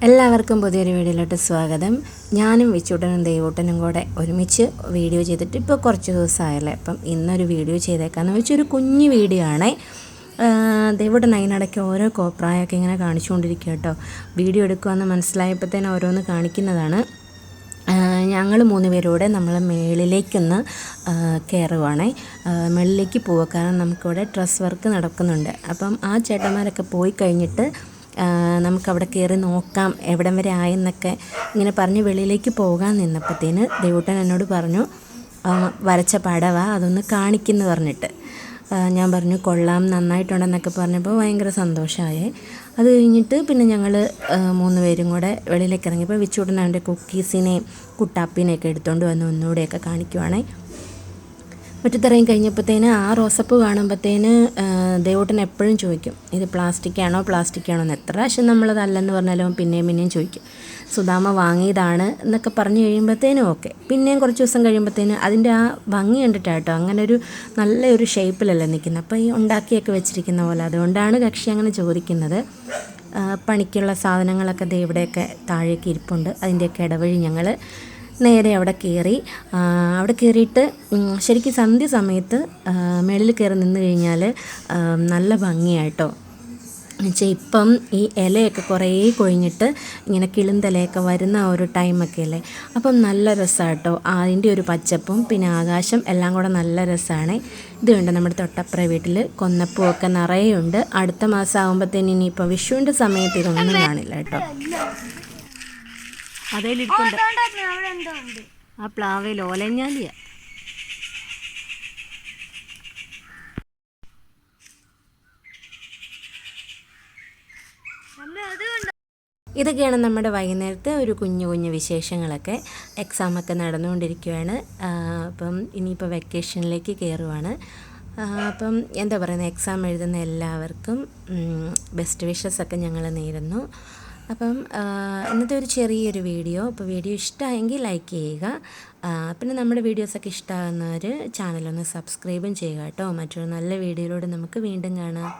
എല്ലാവർക്കും പുതിയൊരു വീഡിയോയിലോട്ട് സ്വാഗതം. ഞാനും വിച്ചൂട്ടനും ദേവൂട്ടനും കൂടെ ഒരുമിച്ച് വീഡിയോ ചെയ്തിട്ട് ഇപ്പോൾ കുറച്ച് ദിവസമായല്ലേ. അപ്പം ഇന്നൊരു വീഡിയോ ചെയ്തേക്കാമെന്ന് വെച്ചൊരു കുഞ്ഞു വീഡിയോ ആണേ. ദേവൂട്ടൻ അതിനിടയ്ക്ക് ഓരോ കോപ്രായൊക്കെ ഇങ്ങനെ കാണിച്ചുകൊണ്ടിരിക്കുക കേട്ടോ. വീഡിയോ എടുക്കുകയെന്ന് മനസ്സിലായപ്പോഴത്തേനും ഓരോന്ന് കാണിക്കുന്നതാണ്. ഞങ്ങൾ 3 പേരൂടെ നമ്മൾ മേളിലേക്കൊന്ന് കയറുവാണേ. മേളിലേക്ക് പോവുക, കാരണം നമുക്കിവിടെ ഡ്രസ് വർക്ക് നടക്കുന്നുണ്ട്. അപ്പം ആ ചേട്ടന്മാരൊക്കെ പോയി കഴിഞ്ഞിട്ട് നമുക്കവിടെ കയറി നോക്കാം എവിടം വരെ ആയെന്നൊക്കെ ഇങ്ങനെ പറഞ്ഞ് വെളിയിലേക്ക് പോകാൻ നിന്നപ്പോഴത്തേന് ദേവൂട്ടൻ എന്നോട് പറഞ്ഞു, വരച്ച പടവാ അതൊന്ന് കാണിക്കുന്നു പറഞ്ഞിട്ട്. ഞാൻ പറഞ്ഞു കൊള്ളാം, നന്നായിട്ടുണ്ടെന്നൊക്കെ പറഞ്ഞപ്പോൾ ഭയങ്കര സന്തോഷമായി. അത് കഴിഞ്ഞിട്ട് പിന്നെ ഞങ്ങൾ 3 പേരും കൂടെ വെളിയിലേക്ക് ഇറങ്ങിയപ്പോൾ വിച്ചൂട്ടൻ അവൻ്റെ കുക്കീസിനെയും കുട്ടാപ്പിനെയൊക്കെ എടുത്തുകൊണ്ട് വന്ന് ഒന്നുകൂടെയൊക്കെ കാണിക്കുവാണേ. മുറ്റത്തിറങ്ങി കഴിഞ്ഞപ്പോഴത്തേന് ആ റോസപ്പ് കാണുമ്പോഴത്തേന് ദേവൂട്ടൻ എപ്പോഴും ചോദിക്കും, ഇത് പ്ലാസ്റ്റിക് ആണോ എന്ന്. എത്ര പ്രാവശ്യം നമ്മളതല്ലെന്ന് പറഞ്ഞാലും പിന്നെയും ചോദിക്കും. സുധാമ വാങ്ങിയതാണ് എന്നൊക്കെ പറഞ്ഞു കഴിയുമ്പോഴത്തേനും ഓക്കെ. പിന്നെയും കുറച്ച് ദിവസം കഴിയുമ്പോഴത്തേന് അതിൻ്റെ ആ ഭംഗി കണ്ടിട്ടാട്ടോ, അങ്ങനെ ഒരു നല്ലൊരു ഷേപ്പിലല്ലേ നിൽക്കുന്നത്. അപ്പോൾ ഈ ഉണ്ടാക്കിയൊക്കെ വെച്ചിരിക്കുന്ന പോലെ, അതുകൊണ്ടാണ് കക്ഷി അങ്ങനെ ചോദിക്കുന്നത്. പണിക്കുള്ള സാധനങ്ങളൊക്കെ ഇവിടെയൊക്കെ താഴേക്ക് ഇരിപ്പുണ്ട്. അതിൻ്റെയൊക്കെ ഇടവഴി ഞങ്ങൾ നേരെ അവിടെ കയറിയിട്ട് ശരിക്കും സന്ധ്യ സമയത്ത് മേളിൽ കയറി നിന്ന് കഴിഞ്ഞാൽ നല്ല ഭംഗിയായിട്ടോ. എന്നുവെച്ചാൽ ഇപ്പം ഈ ഇലയൊക്കെ കുറേ കൊഴിഞ്ഞിട്ട് ഇങ്ങനെ കിളുന്തലയൊക്കെ വരുന്ന ഒരു ടൈമൊക്കെ അല്ലേ. അപ്പം നല്ല രസമാട്ടോ, അതിൻ്റെ ഒരു പച്ചപ്പും പിന്നെ ആകാശം എല്ലാം കൂടെ നല്ല രസമാണ്. ഇത് കണ്ട് നമ്മുടെ തൊട്ടപ്പുറ വീട്ടിൽ കൊന്നപ്പൂവൊക്കെ നിറയെ ഉണ്ട്. അടുത്ത മാസം ആകുമ്പോഴത്തേന് ഇനിയിപ്പോൾ വിഷുവിൻ്റെ സമയത്ത് ഇതൊന്നും കാണില്ല കേട്ടോ. അതേലിരിപ്പുണ്ട് ആ പ്ലാവയിൽ ഓലഞ്ഞാലിയ. ഇതൊക്കെയാണ് നമ്മുടെ വൈകുന്നേരത്തെ ഒരു കുഞ്ഞു വിശേഷങ്ങളൊക്കെ. എക്സാമൊക്കെ നടന്നുകൊണ്ടിരിക്കുകയാണ്. അപ്പം ഇനിയിപ്പോൾ വെക്കേഷനിലേക്ക് കയറുവാണ്. അപ്പം എന്താ പറയുന്നത്, എക്സാം എഴുതുന്ന എല്ലാവർക്കും ബെസ്റ്റ് വിഷസൊക്കെ ഞങ്ങൾ നേരുന്നു. അപ്പം ഇന്നത്തെ ഒരു ചെറിയൊരു വീഡിയോ. അപ്പോൾ വീഡിയോ ഇഷ്ടമായെങ്കിൽ ലൈക്ക് ചെയ്യുക. പിന്നെ നമ്മുടെ വീഡിയോസൊക്കെ ഇഷ്ടമാകുന്നവർ ചാനലൊന്ന് സബ്സ്ക്രൈബും ചെയ്യുക കേട്ടോ. മറ്റൊരു നല്ല വീഡിയോയിലൂടെ നമുക്ക് വീണ്ടും കാണാം.